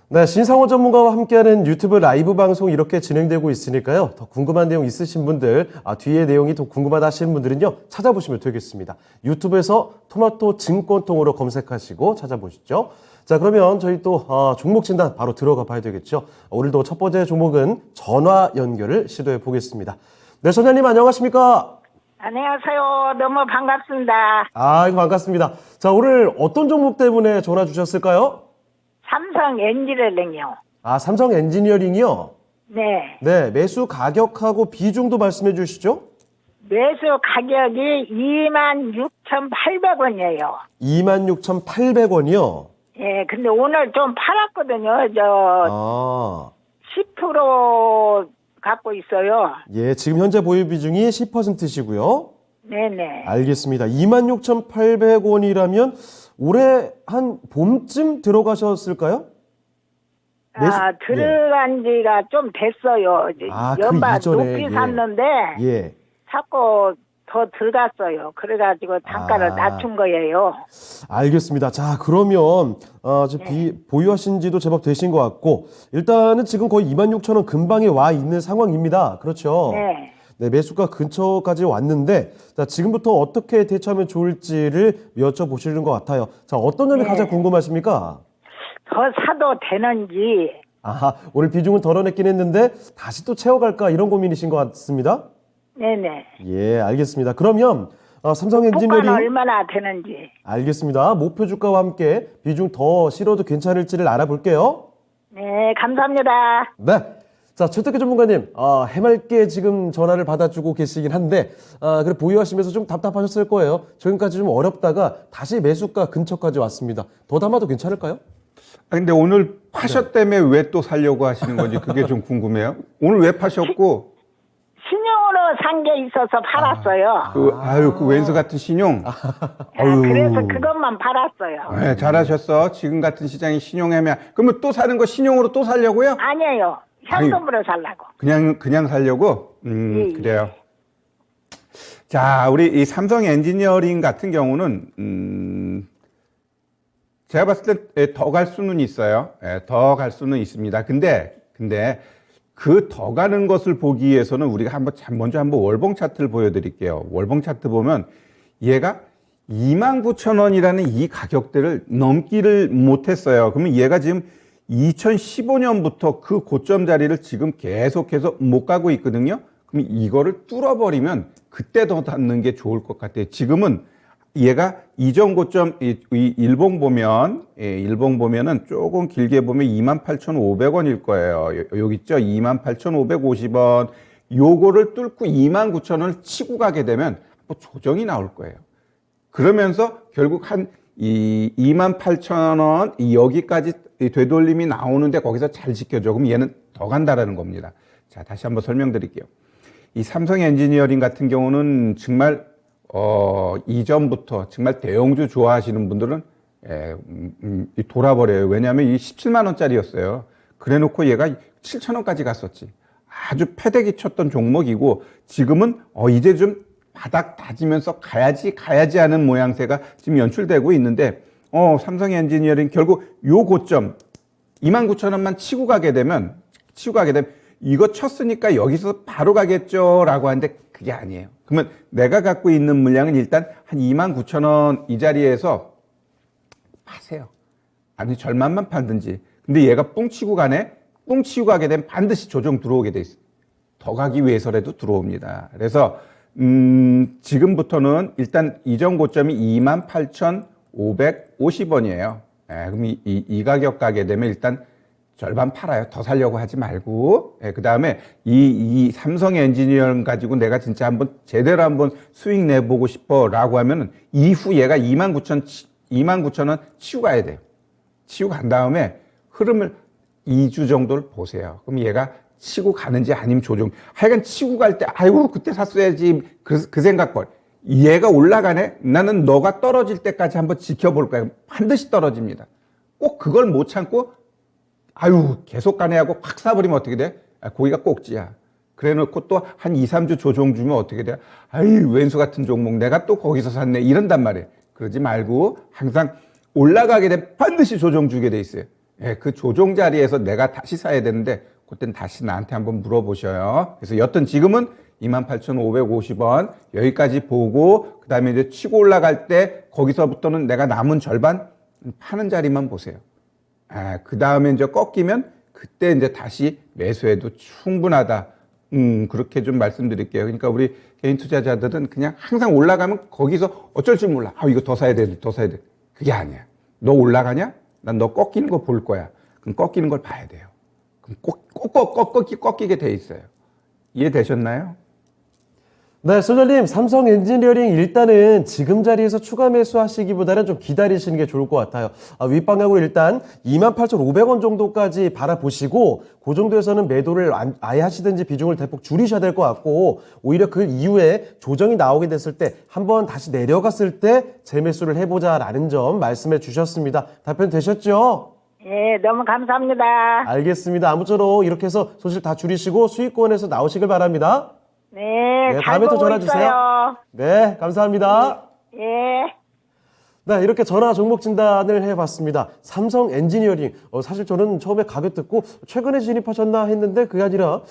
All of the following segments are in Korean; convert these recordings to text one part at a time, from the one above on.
네, 신상호 전문가와 함께하는 유튜브 라이브 방송 이렇게 진행되고 있으니까요. 더 궁금한 내용 있으신 분들, 뒤에 내용이 더 궁금하다 하시는 분들은요, 찾아보시면 되겠습니다. 유튜브에서 토마토 증권통으로 검색하시고 찾아보시죠. 자, 그러면 저희 또 종목 진단 바로 들어가 봐야 되겠죠. 오늘도 첫 번째 종목은 전화 연결을 시도해 보겠습니다. 네, 선생님 안녕하십니까? 안녕하세요. 너무 반갑습니다. 아이고, 반갑습니다. 자, 오늘 어떤 종목 때문에 전화 주셨을까요? 삼성 엔지니어링이요. 삼성 엔지니어링이요? 네. 네, 매수 가격하고 비중도 말씀해 주시죠. 매수 가격이 26,800원이에요. 26,800원이요? 예, 근데 오늘 좀 팔았거든요. 10% 갖고 있어요. 예, 지금 현재 보유 비중이 10%시고요. 네네. 알겠습니다. 26,800원이라면 올해 한 봄쯤 들어가셨을까요? 들어간 지가 좀 됐어요. 연말 그 이전에, 높이 샀는데, 예. 자꾸 더 들어갔어요. 그래가지고 단가를 낮춘 거예요. 알겠습니다. 자, 그러면 보유하신 지도 제법 되신 것 같고, 일단은 지금 거의 26,000원 근방에 와 있는 상황입니다. 그렇죠? 네. 네, 매수가 근처까지 왔는데, 자, 지금부터 어떻게 대처하면 좋을지를 여쭤보시는 것 같아요. 자, 어떤 점이 가장 궁금하십니까? 더 사도 되는지. 오늘 비중은 덜어냈긴 했는데, 다시 또 채워갈까, 이런 고민이신 것 같습니다. 네네. 예, 알겠습니다. 그러면, 삼성 엔지니어링. 폭발은 얼마나 되는지. 알겠습니다. 목표 주가와 함께 비중 더 실어도 괜찮을지를 알아볼게요. 네, 감사합니다. 네. 자, 최태규 전문가님, 해맑게 지금 전화를 받아주고 계시긴 한데, 그래 보유하시면서 좀 답답하셨을 거예요. 지금까지 좀 어렵다가 다시 매수가 근처까지 왔습니다. 더 담아도 괜찮을까요? 근데 오늘 파셨다며 왜 또 살려고 하시는 건지 그게 좀 궁금해요. 오늘 왜 파셨고? 신용으로 산 게 있어서 팔았어요. 그 왼수 같은 신용. 그래서 그것만 팔았어요. 네, 잘하셨어. 지금 같은 시장이 신용하면 그러면 또 사는 거 신용으로 또 살려고요? 아니에요. 현금으로 살라고. 그냥 살려고? 예. 그래요. 자, 우리 이 삼성 엔지니어링 같은 경우는 제가 봤을 때 더 갈 수는 있어요. 더 갈 수는 있습니다. 근데 그 더 가는 것을 보기 위해서는 우리가 먼저 한번 월봉 차트를 보여드릴게요. 월봉 차트 보면 얘가 29,000원이라는 이 가격대를 넘기를 못했어요. 그러면 얘가 지금 2015년부터 그 고점 자리를 지금 계속해서 못 가고 있거든요. 그럼 이거를 뚫어버리면 그때 더 닿는 게 좋을 것 같아요. 지금은 얘가 이전 고점, 일봉 보면은 조금 길게 보면 28,500원일 거예요. 여기 있죠? 28,550원. 요거를 뚫고 29,000원을 치고 가게 되면 뭐 조정이 나올 거예요. 그러면서 결국 한 28,000원 여기까지 되돌림이 나오는데 거기서 잘 지켜줘. 그럼 얘는 더 간다라는 겁니다. 자, 다시 한번 설명드릴게요. 이 삼성 엔지니어링 같은 경우는 정말 이전부터 정말 대형주 좋아하시는 분들은 돌아버려요. 왜냐하면 이 17만 원짜리였어요. 그래놓고 얘가 7천 원까지 갔었지. 아주 패대기 쳤던 종목이고 지금은 이제 좀 바닥 다지면서 가야지 하는 모양새가 지금 연출되고 있는데 삼성 엔지니어링 결국 요 고점 29,000원만 치고 가게 되면 이거 쳤으니까 여기서 바로 가겠죠라고 하는데 그게 아니에요. 그러면 내가 갖고 있는 물량은 일단 한 29,000원 이 자리에서 파세요. 아니 절반만 팔든지. 근데 얘가 뿡 치고 가네. 뿡 치고 가게 되면 반드시 조정 들어오게 돼 있어요. 더 가기 위해서라도 들어옵니다. 그래서 지금부터는 일단 이전 고점이 28,550원이에요. 그럼 이 가격 가게 되면 일단 절반 팔아요. 더 살려고 하지 말고. 그 다음에 이 삼성 엔지니어링 가지고 내가 진짜 제대로 한번 수익 내보고 싶어 라고 하면은 이후 얘가 29,000원 치고 가야 돼요. 치고 간 다음에 흐름을 2주 정도를 보세요. 그럼 얘가 치고 가는지 아니면 조정. 하여간 치고 갈 때, 아이고, 그때 샀어야지. 그 생각걸. 얘가 올라가네? 나는 너가 떨어질 때까지 한번 지켜볼 거야. 반드시 떨어집니다. 꼭 그걸 못 참고, 계속 가네 하고 확 사버리면 어떻게 돼? 거기가 꼭지야. 그래 놓고 또 한 2, 3주 조정 주면 어떻게 돼? 왼수 같은 종목 내가 또 거기서 샀네. 이런단 말이에요. 그러지 말고 항상 올라가게 되면 반드시 조정 주게 돼 있어요. 예, 그 조정 자리에서 내가 다시 사야 되는데 그땐 다시 나한테 한번 물어보셔요. 그래서 여튼 지금은 28,550원 여기까지 보고 그다음에 이제 치고 올라갈 때 거기서부터는 내가 남은 절반 파는 자리만 보세요. 그다음에 이제 꺾이면 그때 이제 다시 매수해도 충분하다. 그렇게 좀 말씀드릴게요. 그러니까 우리 개인 투자자들은 그냥 항상 올라가면 거기서 어쩔 줄 몰라. 이거 더 사야 돼, 더 사야 돼. 그게 아니야. 너 올라가냐? 난 너 꺾이는 거 볼 거야. 그럼 꺾이는 걸 봐야 돼요. 그럼 꺾이게 돼 있어요. 이해되셨나요? 네, 소장님, 삼성 엔지니어링 일단은 지금 자리에서 추가 매수하시기보다는 좀 기다리시는 게 좋을 것 같아요. 윗방향으로 일단 28,500원 정도까지 바라보시고 그 정도에서는 매도를 아예 하시든지 비중을 대폭 줄이셔야 될 것 같고 오히려 그 이후에 조정이 나오게 됐을 때 한번 다시 내려갔을 때 재매수를 해보자라는 점 말씀해 주셨습니다. 답변 되셨죠? 예, 너무 감사합니다. 알겠습니다. 아무쪼록 이렇게 해서 손실 다 줄이시고 수익권에서 나오시길 바랍니다. 네, 네, 잘 다음에 또 보고 전화 주세요. 있어요. 네, 감사합니다. 예. 네, 이렇게 전화 종목 진단을 해봤습니다. 삼성 엔지니어링. 사실 저는 처음에 가격 듣고 최근에 진입하셨나 했는데 그게 아니라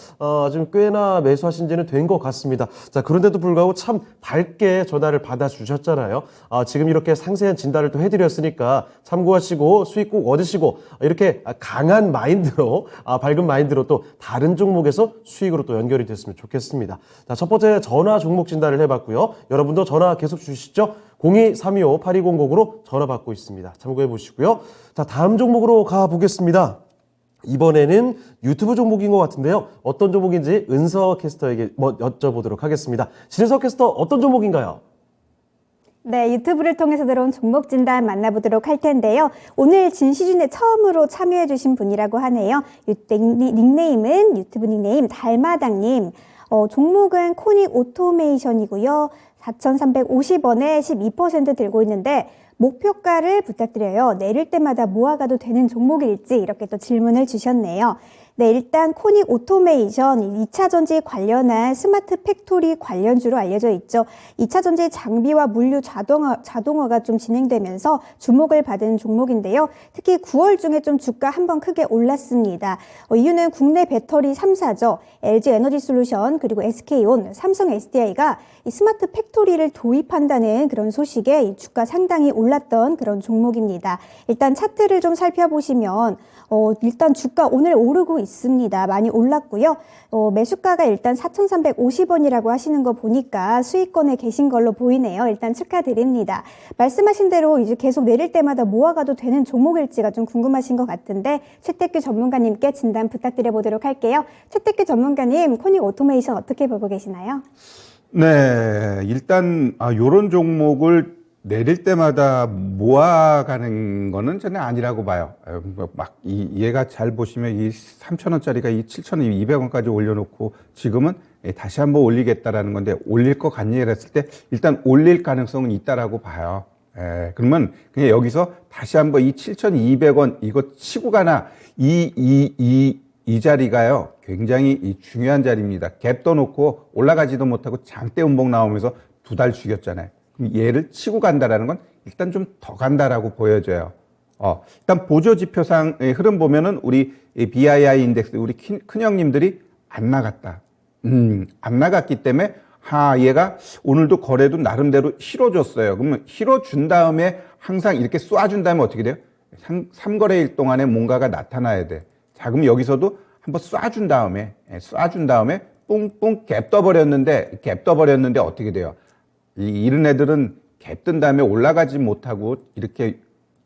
지금 꽤나 매수하신 지는 된 것 같습니다. 자, 그런데도 불구하고 참 밝게 전화를 받아주셨잖아요. 지금 이렇게 상세한 진단을 또 해드렸으니까 참고하시고 수익 꼭 얻으시고 이렇게 강한 마인드로 밝은 마인드로 또 다른 종목에서 수익으로 또 연결이 됐으면 좋겠습니다. 자, 첫 번째 전화 종목 진단을 해봤고요. 여러분도 전화 계속 주시죠. 02-325-8200으로 전화 받고 있습니다. 참고해 보시고요. 자, 다음 종목으로 가보겠습니다. 이번에는 유튜브 종목인 것 같은데요. 어떤 종목인지 은서 캐스터에게 여쭤보도록 하겠습니다. 신은서 캐스터 어떤 종목인가요? 네, 유튜브를 통해서 들어온 종목 진단 만나보도록 할 텐데요. 오늘 진시준에 처음으로 참여해주신 분이라고 하네요. 닉네임은 유튜브 닉네임 달마당님. 종목은 코닉 오토메이션이고요. 4,350원에 12% 들고 있는데 목표가를 부탁드려요. 내릴 때마다 모아가도 되는 종목일지 이렇게 또 질문을 주셨네요. 네, 일단 코닉 오토메이션 2차 전지 관련한 스마트 팩토리 관련주로 알려져 있죠. 2차 전지 장비와 물류 자동화가 좀 진행되면서 주목을 받은 종목인데요. 특히 9월 중에 좀 주가 한번 크게 올랐습니다. 이유는 국내 배터리 3사죠. LG 에너지 솔루션 그리고 SK온, 삼성 SDI가 이 스마트 팩토리를 도입한다는 그런 소식에 이 주가 상당히 올랐던 그런 종목입니다. 일단 차트를 좀 살펴보시면 일단 주가 오늘 오르고 있습니다. 많이 올랐고요. 매수가가 일단 4,350원이라고 하시는 거 보니까 수익권에 계신 걸로 보이네요. 일단 축하드립니다. 말씀하신 대로 이제 계속 내릴 때마다 모아가도 되는 종목일지가 좀 궁금하신 것 같은데 최태규 전문가님께 진단 부탁드려 보도록 할게요. 최태규 전문가님, 코닉 오토메이션 어떻게 보고 계시나요? 네, 일단 요런 종목을 내릴 때마다 모아가는 거는 저는 아니라고 봐요. 얘가 잘 보시면 이 3,000원짜리가 이 7,200원까지 올려놓고 지금은 다시 한번 올리겠다라는 건데 올릴 것 같냐 했을 때 일단 올릴 가능성은 있다라고 봐요. 그러면 그냥 여기서 다시 한번 이 7,200원 이거 치고 가나 이 자리가요 굉장히 중요한 자리입니다. 갭 떠놓고 올라가지도 못하고 장대 음봉 나오면서 2달 죽였잖아요. 그럼 얘를 치고 간다라는 건 일단 좀 더 간다라고 보여져요. 일단 보조 지표상의 흐름 보면은 우리 BII 인덱스 우리 큰 형님들이 안 나갔다. 안 나갔기 때문에 얘가 오늘도 거래도 나름대로 실어줬어요. 그러면 실어준 다음에 항상 이렇게 쏴준 다음에 어떻게 돼요? 3거래일 동안에 뭔가가 나타나야 돼. 자, 그럼 여기서도 한번 쏴준 다음에 뿡뿡 갭 떠버렸는데 어떻게 돼요? 이런 애들은 갭 뜬 다음에 올라가지 못하고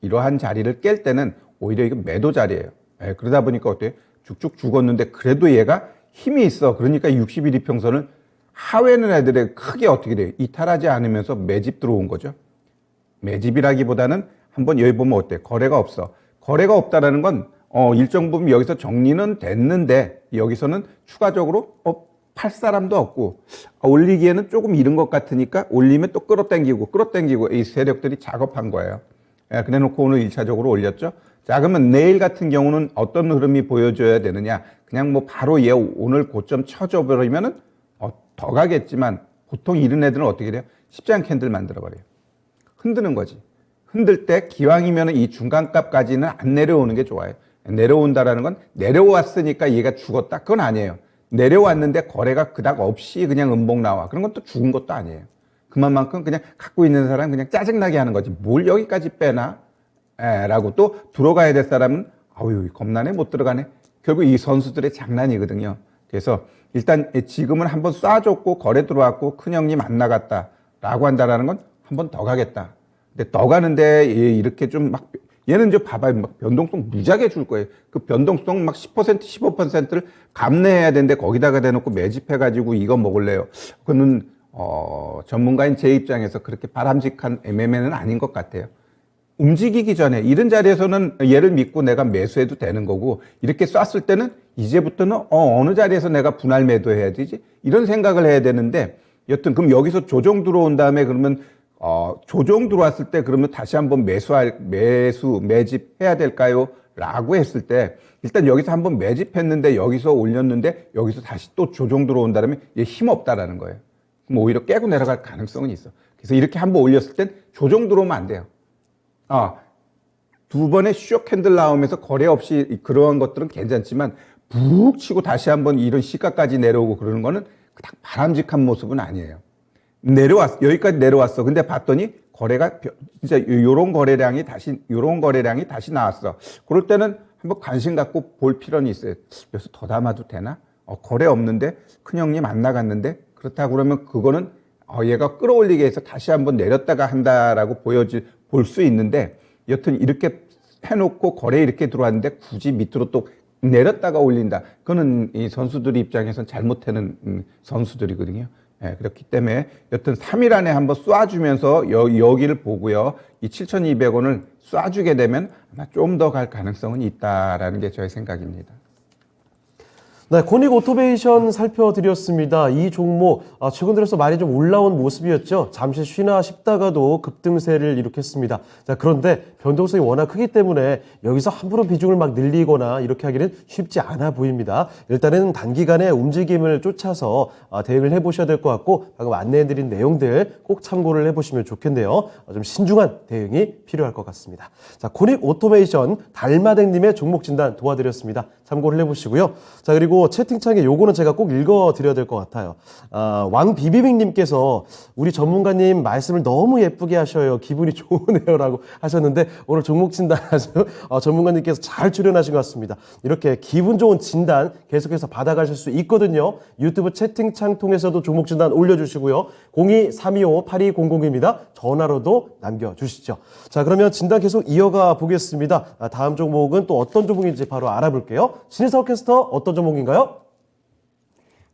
이러한 자리를 깰 때는 오히려 이거 매도 자리예요. 그러다 보니까 어때요? 쭉쭉 죽었는데 그래도 얘가 힘이 있어. 그러니까 60일 이평선을 하회는 애들의 크게 어떻게 돼요? 이탈하지 않으면서 매집 들어온 거죠. 매집이라기보다는 한번 여기 보면 어때? 거래가 없어. 거래가 없다라는 건 일정 부분 여기서 정리는 됐는데 여기서는 추가적으로 팔 사람도 없고 올리기에는 조금 이른 것 같으니까 올리면 또 끌어당기고 이 세력들이 작업한 거예요. 그래놓고 오늘 1차적으로 올렸죠. 자, 그러면 내일 같은 경우는 어떤 흐름이 보여줘야 되느냐? 그냥 뭐 바로 얘 오늘 고점 쳐줘 버리면은 더 가겠지만 보통 이런 애들은 어떻게 돼요? 십자형 캔들 만들어버려요. 흔드는 거지. 흔들 때 기왕이면 이 중간값까지는 안 내려오는 게 좋아요. 내려온다라는 건 내려왔으니까 얘가 죽었다. 그건 아니에요. 내려왔는데 거래가 그닥 없이 그냥 음봉 나와. 그런 건 또 죽은 것도 아니에요. 그만큼 그냥 갖고 있는 사람은 그냥 짜증나게 하는 거지. 뭘 여기까지 빼나? 라고 또 들어가야 될 사람은 아유 겁나네 못 들어가네. 결국 이 선수들의 장난이거든요. 그래서 일단 지금은 한번 쏴줬고 거래 들어왔고 큰형님 안 나갔다라고 한다라는 건 한 번 더 가겠다. 근데 더 가는데 이렇게 좀 막 얘는 이제 봐봐요. 막 변동성 무지하게 줄 거예요. 그 변동성 막 10%, 15%를 감내해야 되는데 거기다가 대놓고 매집해가지고 이거 먹을래요. 그거는 전문가인 제 입장에서 그렇게 바람직한 MMA는 아닌 것 같아요. 움직이기 전에 이런 자리에서는 얘를 믿고 내가 매수해도 되는 거고 이렇게 쐈을 때는 이제부터는 어느 자리에서 내가 분할 매도해야 되지 이런 생각을 해야 되는데 여튼 그럼 여기서 조정 들어온 다음에 그러면 조정 들어왔을 때 그러면 다시 한번 매집해야 될까요? 라고 했을 때 일단 여기서 한번 매집했는데 여기서 올렸는데 여기서 다시 또 조정 들어온다면 얘 힘 없다라는 거예요. 그럼 오히려 깨고 내려갈 가능성은 있어. 그래서 이렇게 한번 올렸을 땐 조정 들어오면 안 돼요. 두 번의 쇼 캔들 나오면서 거래 없이 그러한 것들은 괜찮지만 푹 치고 다시 한번 이런 시가까지 내려오고 그러는 거는 딱 바람직한 모습은 아니에요. 여기까지 내려왔어. 근데 봤더니 거래가 진짜 요런 거래량이 다시 나왔어. 그럴 때는 한번 관심 갖고 볼 필요는 있어요. 여기서 더 담아도 되나? 거래 없는데 큰형님 안 나갔는데 그렇다고 그러면 그거는 얘가 끌어올리기 위해서 다시 한번 내렸다가 한다라고 볼 수 있는데 여튼 이렇게 해놓고 거래 이렇게 들어왔는데 굳이 밑으로 또 내렸다가 올린다. 그거는 이 선수들 입장에서는 잘못하는 선수들이거든요. 그렇기 때문에 여튼 3일 안에 한번 쏴주면서 여기를 보고요. 이 7,200원을 쏴주게 되면 아마 좀 더 갈 가능성은 있다라는 게 저의 생각입니다. 네, 코닉 오토메이션 살펴드렸습니다. 이 종목 최근 들어서 많이 좀 올라온 모습이었죠. 잠시 쉬나 싶다가도 급등세를 일으켰습니다. 자, 그런데 변동성이 워낙 크기 때문에 여기서 함부로 비중을 막 늘리거나 이렇게 하기는 쉽지 않아 보입니다. 일단은 단기간에 움직임을 쫓아서 대응을 해보셔야 될 것 같고 방금 안내해드린 내용들 꼭 참고를 해보시면 좋겠네요. 좀 신중한 대응이 필요할 것 같습니다. 자, 코닉 오토메이션 달마댕님의 종목 진단 도와드렸습니다. 참고를 해보시고요. 자, 그리고 채팅창에 요거는 제가 꼭 읽어드려야 될 것 같아요. 왕비비빅님께서 우리 전문가님 말씀을 너무 예쁘게 하셔요. 기분이 좋으네요. 라고 하셨는데 오늘 종목 진단 아주 전문가님께서 잘 출연하신 것 같습니다. 이렇게 기분 좋은 진단 계속해서 받아가실 수 있거든요. 유튜브 채팅창 통해서도 종목 진단 올려주시고요. 02-325-8200입니다. 전화로도 남겨주시죠. 자, 그러면 진단 계속 이어가 보겠습니다. 다음 종목은 또 어떤 종목인지 바로 알아볼게요. 신인석 캐스터 어떤 종목인가요?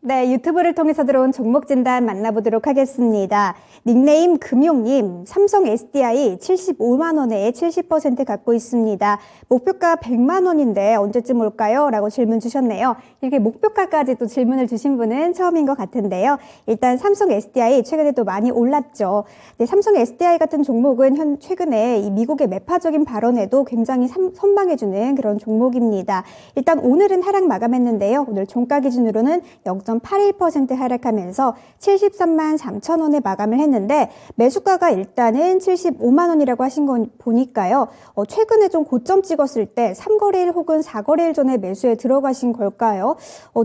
네, 유튜브를 통해서 들어온 종목 진단 만나보도록 하겠습니다. 닉네임 금용님, 삼성 SDI 75만 원에 70% 갖고 있습니다. 목표가 100만 원인데 언제쯤 올까요? 라고 질문 주셨네요. 이렇게 목표가까지 또 질문을 주신 분은 처음인 것 같은데요. 일단 삼성 SDI 최근에 또 많이 올랐죠. 네, 삼성 SDI 같은 종목은 최근에 이 미국의 매파적인 발언에도 굉장히 선방해주는 그런 종목입니다. 일단 오늘은 하락 마감했는데요. 오늘 종가 기준으로는 0.81% 하락하면서 73만 3천 원에 마감을 했는데 매수가가 일단은 75만 원이라고 하신 거 보니까요. 최근에 좀 고점 찍었을 때 3거래일 혹은 4거래일 전에 매수에 들어가신 걸까요?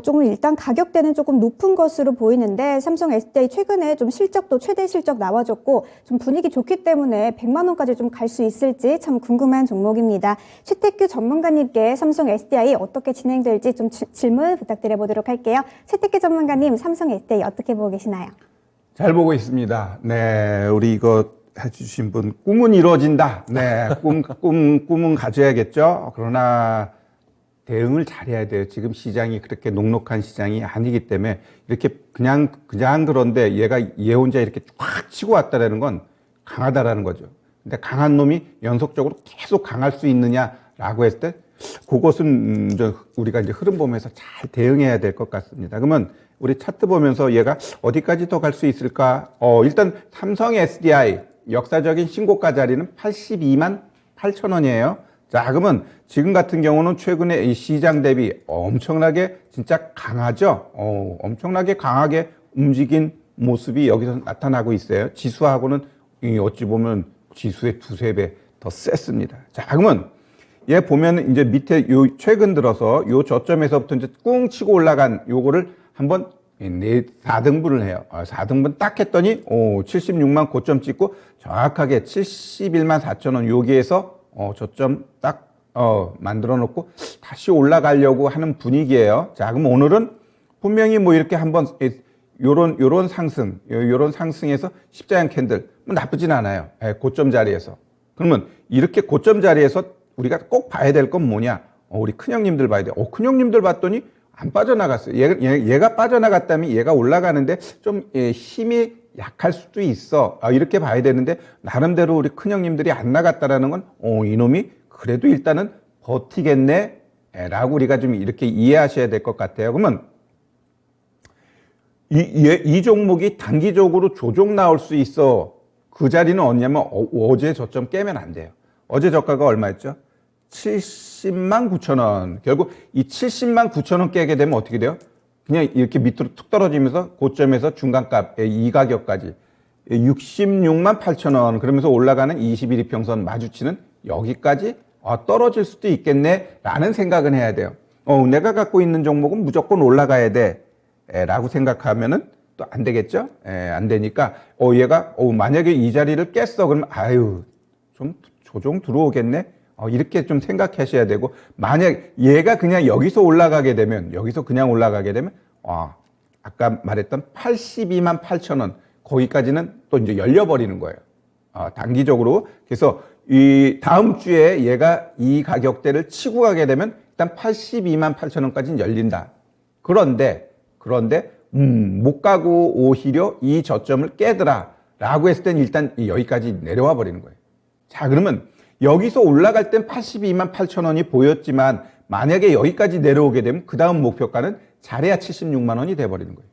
조금 일단 가격대는 조금 높은 것으로 보이는데 삼성 SDI 최근에 좀 실적도 최대 실적 나와줬고 좀 분위기 좋기 때문에 100만 원까지 좀 갈 수 있을지 참 궁금한 종목입니다. 최태규 전문가님께 삼성 SDI 어떻게 진행될지 좀 질문 부탁드려 보도록 할게요. 최태규 전문가님, 삼성 SDI 어떻게 보고 계시나요? 잘 보고 있습니다. 네, 우리 이거 해주신 분 꿈은 이루어진다. 네, 꿈은 가져야겠죠. 그러나 대응을 잘해야 돼요. 지금 시장이 그렇게 녹록한 시장이 아니기 때문에 이렇게 그냥 그런데 얘 혼자 이렇게 쫙 치고 왔다라는 건 강하다라는 거죠. 근데 강한 놈이 연속적으로 계속 강할 수 있느냐라고 했을 때 그것은 우리가 이제 흐름 보면서 잘 대응해야 될 것 같습니다. 그러면 우리 차트 보면서 얘가 어디까지 더 갈 수 있을까? 일단 삼성 SDI 역사적인 신고가 자리는 82만 8천 원이에요. 자, 그러면 지금 같은 경우는 최근에 이 시장 대비 엄청나게 진짜 강하죠? 엄청나게 강하게 움직인 모습이 여기서 나타나고 있어요. 지수하고는 어찌 보면 지수의 두세 배 더 셌습니다. 자, 그러면 얘 보면 이제 밑에 요 최근 들어서 요 저점에서부터 이제 꿍 치고 올라간 요거를 한번 4등분을 해요. 4등분 딱 했더니 76만 고점 찍고 정확하게 71만 4천 원 여기에서 저점 딱 만들어 놓고 다시 올라가려고 하는 분위기예요. 자, 그럼 오늘은 분명히 뭐 이렇게 한번 요런 상승, 요런 상승에서 십자형 캔들 뭐 나쁘진 않아요. 고점 자리에서. 그러면 이렇게 고점 자리에서 우리가 꼭 봐야 될 건 뭐냐? 우리 큰형님들 봐야 돼. 큰형님들 봤더니 안 빠져나갔어요. 얘가 빠져나갔다면 얘가 올라가는데 좀 힘이 약할 수도 있어. 이렇게 봐야 되는데 나름대로 우리 큰형님들이 안 나갔다라는 건 이놈이 그래도 일단은 버티겠네 라고 우리가 좀 이렇게 이해하셔야 될 것 같아요. 그러면 이 종목이 단기적으로 조정 나올 수 있어. 그 자리는 어디냐면 어제 저점 깨면 안 돼요. 어제 저가가 얼마였죠? 70만 9천 원. 결국 이 70만 9천 원 깨게 되면 어떻게 돼요? 그냥 이렇게 밑으로 툭 떨어지면서 고점에서 중간값 이 가격까지 66만 8천 원. 그러면서 올라가는 21 이평선 마주치는 여기까지 떨어질 수도 있겠네 라는 생각은 해야 돼요. 내가 갖고 있는 종목은 무조건 올라가야 돼 라고 생각하면은 또 안 되겠죠? 안 되니까 얘가 만약에 이 자리를 깼어 그러면 좀 조정 들어오겠네. 이렇게 좀 생각하셔야 되고, 만약 얘가 그냥 여기서 올라가게 되면 아까 말했던 82만 8천 원 거기까지는 또 이제 열려버리는 거예요. 단기적으로. 그래서 이 다음 주에 얘가 이 가격대를 치고 가게 되면 일단 82만 8천 원까지는 열린다. 그런데 못 가고 오히려 이 저점을 깨더라 라고 했을 땐 일단 여기까지 내려와 버리는 거예요. 자, 그러면 여기서 올라갈 땐 82만 8천 원이 보였지만 만약에 여기까지 내려오게 되면 그 다음 목표가는 잘해야 76만 원이 돼버리는 거예요.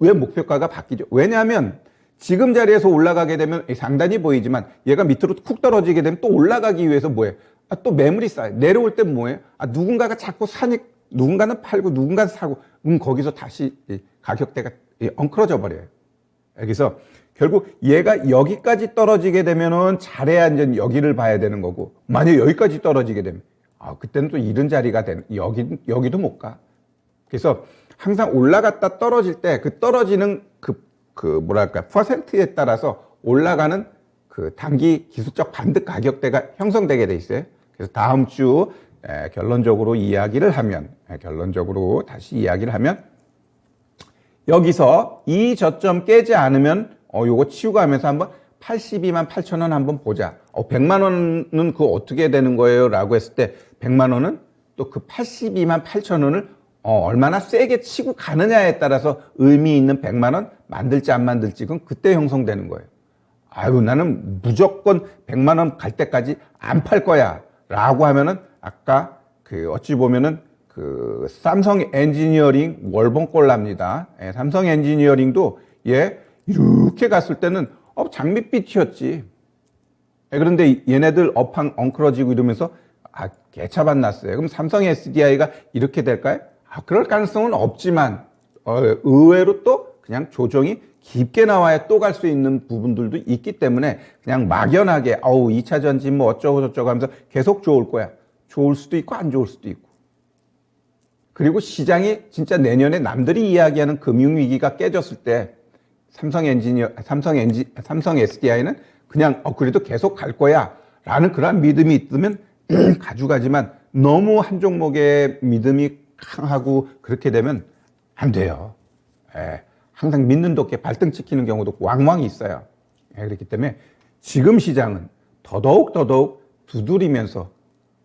왜 목표가가 바뀌죠? 왜냐하면 지금 자리에서 올라가게 되면 상단이 보이지만 얘가 밑으로 쿡 떨어지게 되면 또 올라가기 위해서 뭐예요? 또 매물이 쌓여요. 내려올 땐 뭐예요? 누군가가 자꾸 누군가는 팔고 누군가는 사고 거기서 다시 가격대가 엉클어져 버려요. 그래서 결국 얘가 여기까지 떨어지게 되면은 잘해야 이제 여기를 봐야 되는 거고, 만약 여기까지 떨어지게 되면 그때는 또 이런 자리가 되는, 여기도 못 가. 그래서 항상 올라갔다 떨어질 때 그 떨어지는 퍼센트에 따라서 올라가는 그 단기 기술적 반등 가격대가 형성되게 돼 있어요. 그래서 다음 주 결론적으로 다시 이야기를 하면 여기서 이 저점 깨지 않으면 요거 치우고 하면서 한번 82만 8천 원 한번 보자. 100만 원은 그거 어떻게 되는 거예요? 라고 했을 때 100만 원은 또 그 82만 8천 원을 얼마나 세게 치고 가느냐에 따라서 의미 있는 100만 원 만들지 안 만들지 그건 그때 형성되는 거예요. 나는 무조건 100만 원 갈 때까지 안 팔 거야. 라고 하면은 아까 어찌 보면은 삼성 엔지니어링 월봉꼴 납니다. 삼성 엔지니어링도 이렇게 갔을 때는 장밋빛 튀었지. 그런데 얘네들 엉클어지고 이러면서 개차반 났어요. 그럼 삼성 SDI가 이렇게 될까요? 그럴 가능성은 없지만 의외로 또 그냥 조정이 깊게 나와야 또 갈 수 있는 부분들도 있기 때문에 그냥 막연하게 2차 전지 뭐 어쩌고 저쩌고 하면서 계속 좋을 거야. 좋을 수도 있고 안 좋을 수도 있고. 그리고 시장이 진짜 내년에 남들이 이야기하는 금융위기가 깨졌을 때 삼성 SDI는 그냥 그래도 계속 갈 거야 라는 그런 믿음이 있으면 가져가지만 너무 한 종목의 믿음이 강하고 그렇게 되면 안 돼요. 항상 믿는 덕에 발등 찍히는 경우도 왕왕 있어요. 그렇기 때문에 지금 시장은 더더욱 두드리면서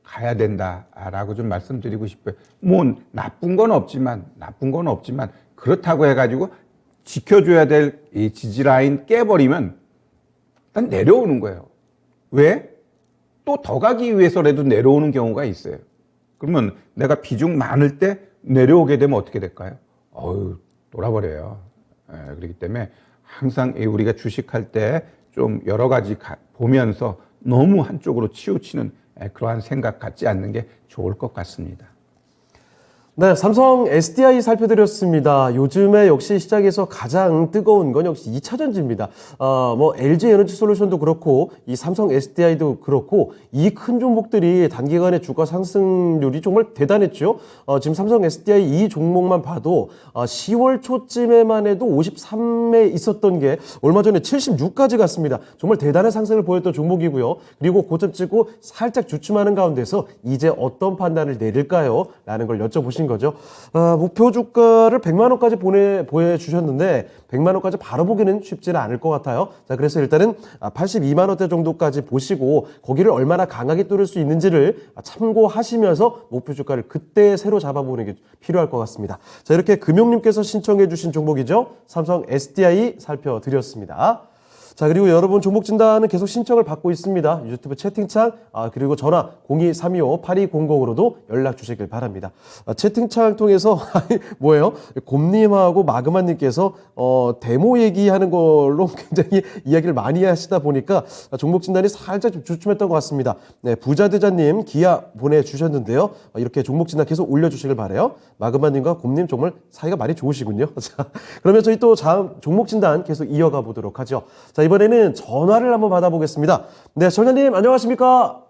가야 된다라고 좀 말씀드리고 싶어요. 뭐 나쁜 건 없지만 그렇다고 해가지고 지켜줘야 될 이 지지라인 깨버리면 일단 내려오는 거예요. 왜? 또 더 가기 위해서라도 내려오는 경우가 있어요. 그러면 내가 비중 많을 때 내려오게 되면 어떻게 될까요? 놀아버려요. 그렇기 때문에 항상 우리가 주식할 때 좀 여러 가지 보면서 너무 한쪽으로 치우치는 그러한 생각 갖지 않는 게 좋을 것 같습니다. 네, 삼성 SDI 살펴드렸습니다. 요즘에 역시 시장에서 가장 뜨거운 건 역시 2차 전지입니다. 뭐 LG 에너지 솔루션도 그렇고 이 삼성 SDI도 그렇고 이 큰 종목들이 단기간에 주가 상승률이 정말 대단했죠. 지금 삼성 SDI 이 종목만 봐도 10월 초쯤에만 해도 53에 있었던 게 얼마 전에 76까지 갔습니다. 정말 대단한 상승을 보였던 종목이고요. 그리고 고점 찍고 살짝 주춤하는 가운데서 이제 어떤 판단을 내릴까요? 라는 걸 여쭤보신 거죠. 목표 주가를 100만 원까지 보여주셨는데 100만 원까지 바로 보기는 쉽지는 않을 것 같아요. 자, 그래서 일단은 82만 원대 정도까지 보시고 거기를 얼마나 강하게 뚫을 수 있는지를 참고하시면서 목표 주가를 그때 새로 잡아보는 게 필요할 것 같습니다. 자, 이렇게 금용님께서 신청해 주신 종목이죠. 삼성 SDI 살펴드렸습니다. 자, 그리고 여러분 종목 진단은 계속 신청을 받고 있습니다. 유튜브 채팅창, 그리고 전화 02-325-8200으로도 연락 주시길 바랍니다. 채팅창 통해서, 뭐예요? 곰님하고 마그마님께서, 데모 얘기하는 걸로 굉장히 이야기를 많이 하시다 보니까 종목 진단이 살짝 좀 주춤했던 것 같습니다. 네, 부자대자님 기아 보내주셨는데요. 이렇게 종목 진단 계속 올려주시길 바라요. 마그마님과 곰님 정말 사이가 많이 좋으시군요. 자, 그러면 저희 또 다음 종목 진단 계속 이어가 보도록 하죠. 자, 이번에는 전화를 한번 받아보겠습니다. 네, 전화님 안녕하십니까?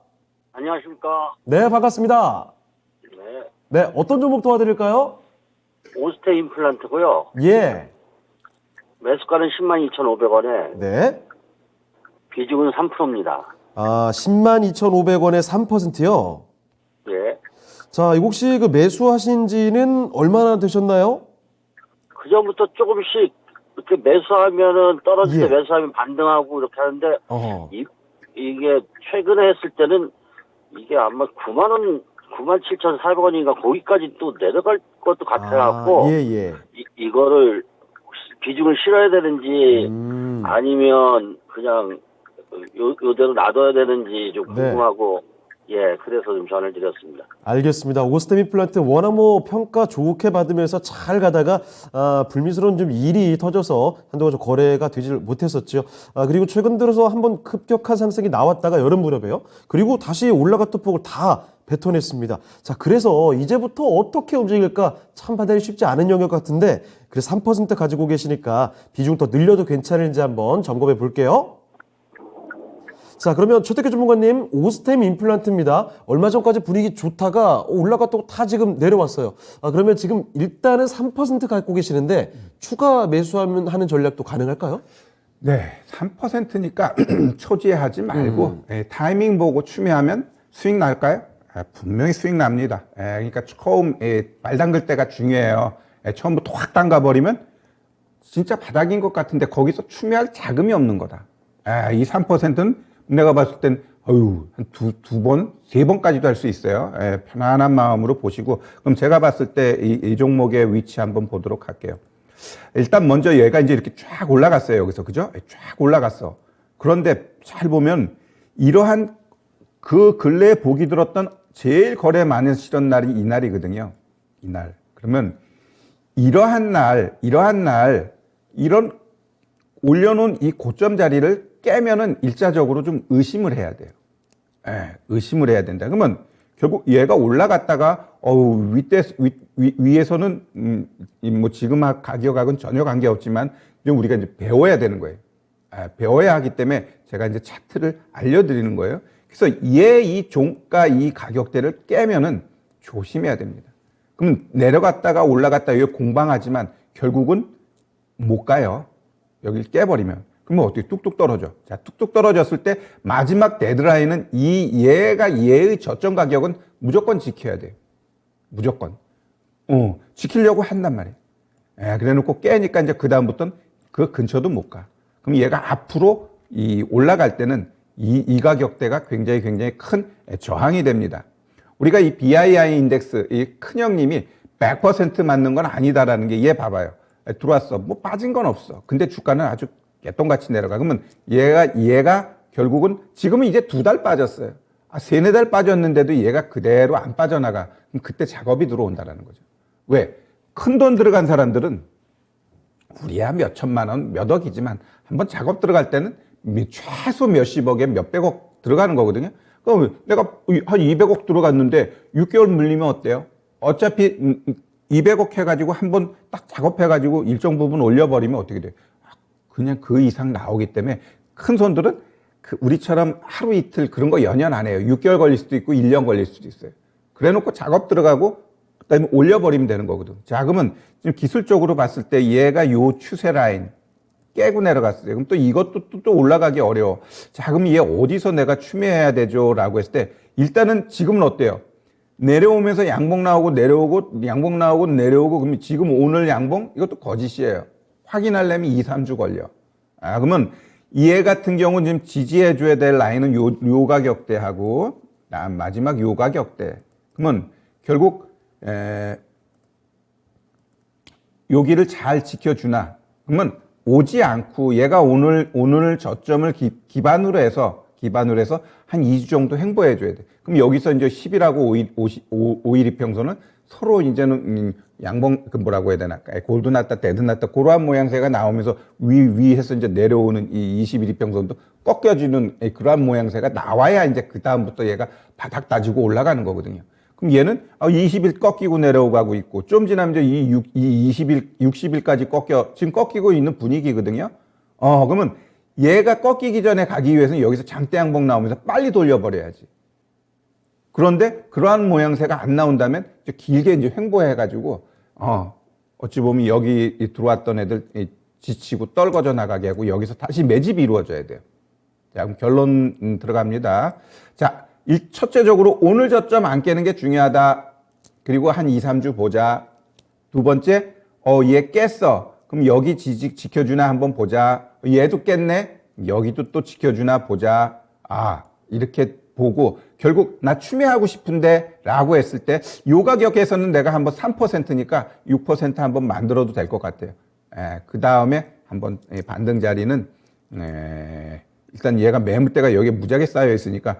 안녕하십니까. 네, 반갑습니다. 네. 네, 어떤 종목 도와드릴까요? 오스테 임플란트고요. 예. 매수가는 102,500원에 네. 비중은 3%입니다. 102,500원에 3%요? 예. 자, 혹시 그 매수하신 지는 얼마나 되셨나요? 그 전부터 조금씩 이렇게 매수하면은 떨어질 예. 때 매수하면 반등하고 이렇게 하는데 어허. 이게 최근에 했을 때는 이게 아마 97,400원인가 거기까지 또 내려갈 것도 같아갖고 예. 이거를 비중을 실어야 되는지 아니면 그냥 요대로 놔둬야 되는지 좀 네. 궁금하고 예, 그래서 좀 전화를 드렸습니다. 알겠습니다. 오스템 임플란트 워낙 뭐 평가 좋게 받으면서 잘 가다가 불미스러운 좀 일이 터져서 한동안 좀 거래가 되질 못했었죠. 그리고 최근 들어서 한번 급격한 상승이 나왔다가 여름 무렵에요. 그리고 다시 올라갔던 폭을 다 뱉어냈습니다. 자, 그래서 이제부터 어떻게 움직일까 참 판단이 쉽지 않은 영역 같은데 그래서 3% 가지고 계시니까 비중 더 늘려도 괜찮은지 한번 점검해 볼게요. 자, 그러면 최태규 전문가님, 오스템 임플란트입니다. 얼마 전까지 분위기 좋다가 올라갔다고 다 지금 내려왔어요. 그러면 지금 일단은 3% 갖고 계시는데 추가 매수하면 하는 전략도 가능할까요? 네, 3%니까 초지하지 말고 타이밍 보고 추매하면 수익 날까요? 분명히 수익 납니다. 그러니까 처음 말 담글 때가 중요해요. 처음부터 확 담가버리면 진짜 바닥인 것 같은데 거기서 추매할 자금이 없는 거다. 이 3%는 내가 봤을 땐 한 두 번, 세 번까지도 할 수 있어요. 편안한 마음으로 보시고 그럼 제가 봤을 때 이 종목의 위치 한번 보도록 할게요. 일단 먼저 얘가 이제 이렇게 쫙 올라갔어요. 여기서 그죠? 쫙 올라갔어. 그런데 잘 보면 이러한 그 근래에 보기 들었던 제일 거래 많이 시던 날이 이 날이거든요. 이날. 그러면 이러한 날 이런 올려놓은 이 고점 자리를 깨면은 일자적으로 좀 의심을 해야 돼요. 의심을 해야 된다. 그러면 결국 얘가 올라갔다가 위에서는 뭐 지금 가격하고는 전혀 관계없지만 좀 우리가 이제 배워야 되는 거예요. 배워야 하기 때문에 제가 이제 차트를 알려드리는 거예요. 그래서 이 종가 이 가격대를 깨면은 조심해야 됩니다. 그럼 내려갔다가 올라갔다 여기 공방하지만 결국은 못 가요. 여기를 깨버리면. 그러면 어떻게 뚝뚝 떨어져. 자, 뚝뚝 떨어졌을 때 마지막 데드라인은 얘의 저점 가격은 무조건 지켜야 돼요. 무조건. 지키려고 한단 말이에요. 그래 놓고 깨니까 이제 그다음부터는 그 근처도 못 가. 그럼 얘가 앞으로 올라갈 때는 이 가격대가 굉장히 큰 저항이 됩니다. 우리가 이 BII 인덱스, 이 큰형님이 100% 맞는 건 아니다라는 게 얘 봐봐요. 들어왔어. 뭐 빠진 건 없어. 근데 주가는 아주 개똥같이 내려가. 그러면 얘가 결국은 지금은 이제 2달 빠졌어요. 3-4달 빠졌는데도 얘가 그대로 안 빠져나가. 그럼 그때 작업이 들어온다라는 거죠. 왜? 큰 돈 들어간 사람들은 우리야 몇 천만 원, 몇 억이지만 한번 작업 들어갈 때는 최소 몇십억에 몇백억 들어가는 거거든요. 그럼 내가 한 200억 들어갔는데 6개월 물리면 어때요? 어차피 200억 해가지고 한번 딱 작업해가지고 일정 부분 올려버리면 어떻게 돼요? 그냥 그 이상 나오기 때문에 큰 손들은 우리처럼 하루 이틀 그런 거 연연 안 해요. 6개월 걸릴 수도 있고 1년 걸릴 수도 있어요. 그래 놓고 작업 들어가고 그다음에 올려버리면 되는 거거든. 자, 그러면 지금 기술적으로 봤을 때 얘가 요 추세 라인 깨고 내려갔어요. 그럼 또 이것도 또 올라가기 어려워. 자, 그럼 얘 어디서 내가 추매해야 되죠? 라고 했을 때 일단은 지금은 어때요? 내려오면서 양봉 나오고 내려오고 양봉 나오고 내려오고 그러면 지금 오늘 양봉 이것도 거짓이에요. 확인하려면 2, 3주 걸려. 아, 그러면 얘 같은 경우는 지금 지지해 줘야 될 라인은 요 가격대하고 마지막 요 가격대. 그러면 결국 여기를 잘 지켜주나? 그러면 오지 않고 얘가 오늘 저점을 기반으로 해서 한 2주 정도 행보해 줘야 돼. 그럼 여기서 이제 10일하고 5일 이평선은 서로 이제는 양봉 뭐라고 해야 되나? 골드 났다 데드 났다 그러한 모양새가 나오면서 위에서 이제 내려오는 이 21 이평선도 꺾여지는 그러한 모양새가 나와야 이제 그 다음부터 얘가 바닥 다지고 올라가는 거거든요. 그럼 얘는 20일 꺾이고 내려오고 있고 좀 지나면 이제 60일까지 지금 꺾이고 있는 분위기거든요. 그러면 얘가 꺾이기 전에 가기 위해서는 여기서 장대 양봉 나오면서 빨리 돌려버려야지. 그런데 그러한 모양새가 안 나온다면 이제 길게 이제 횡보해가지고 어찌 보면 여기 들어왔던 애들 지치고 떨궈져 나가게 하고 여기서 다시 매집이 이루어져야 돼요. 자, 그럼 결론 들어갑니다. 자, 첫째적으로 오늘 저점 안 깨는 게 중요하다. 그리고 한 2, 3주 보자. 두 번째, 얘 깼어. 그럼 여기 지켜주나 한번 보자. 얘도 깼네. 여기도 또 지켜주나 보자. 이렇게 보고 결국 나 추매하고 싶은데 라고 했을 때 요 가격에서는 내가 한번 3%니까 6% 한번 만들어도 될 것 같아요. 그 다음에 한번 반등 자리는 일단 얘가 매물대가 여기에 무지하게 쌓여 있으니까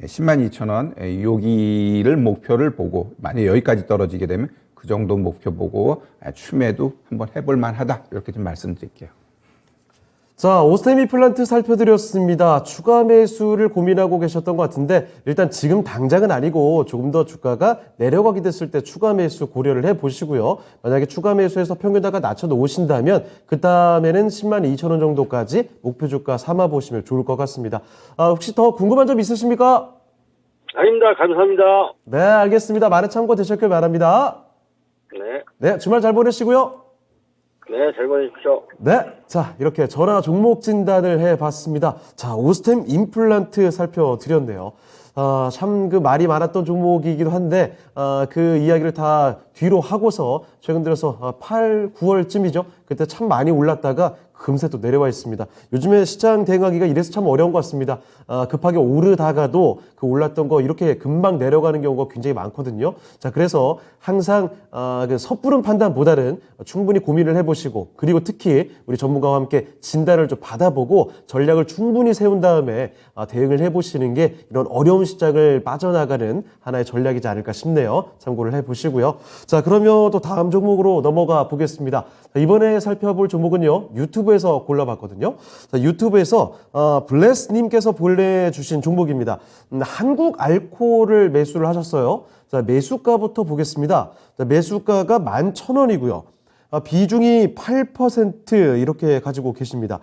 102,000원 여기를 목표를 보고 만약 여기까지 떨어지게 되면 그 정도 목표 보고 추매도 한번 해볼 만하다 이렇게 좀 말씀드릴게요. 자, 오스테미 플란트 살펴드렸습니다. 추가 매수를 고민하고 계셨던 것 같은데 일단 지금 당장은 아니고 조금 더 주가가 내려가게 됐을 때 추가 매수 고려를 해보시고요. 만약에 추가 매수해서 평균다가 낮춰놓으신다면 그 다음에는 102,000원 정도까지 목표 주가 삼아보시면 좋을 것 같습니다. 혹시 더 궁금한 점 있으십니까? 아닙니다. 감사합니다. 네, 알겠습니다. 많은 참고 되셨길 바랍니다. 네. 네, 주말 잘 보내시고요. 네, 잘 보내십시오. 네. 자, 이렇게 전화 종목 진단을 해봤습니다. 자, 오스템 임플란트 살펴드렸네요. 참 그 말이 많았던 종목이기도 한데, 그 이야기를 다 뒤로 하고서 최근 들어서 8, 9월쯤이죠. 그때 참 많이 올랐다가 금세 또 내려와 있습니다. 요즘에 시장 대응하기가 이래서 참 어려운 것 같습니다. 급하게 오르다가도 그 올랐던 거 이렇게 금방 내려가는 경우가 굉장히 많거든요. 자, 그래서 항상 그 섣부른 판단보다는 충분히 고민을 해보시고 그리고 특히 우리 전문가와 함께 진단을 좀 받아보고 전략을 충분히 세운 다음에 대응을 해보시는 게 이런 어려운 시장을 빠져나가는 하나의 전략이지 않을까 싶네요. 참고를 해보시고요. 자, 그러면 또 다음 종목으로 넘어가 보겠습니다. 자, 이번에 살펴볼 종목은요. 유튜브에서 골라봤거든요. 자, 유튜브에서 블레스님께서 보내주신 종목입니다. 한국 알코올을 매수를 하셨어요. 자, 매수가부터 보겠습니다. 자, 매수가가 11,000원이고요. 비중이 8% 이렇게 가지고 계십니다.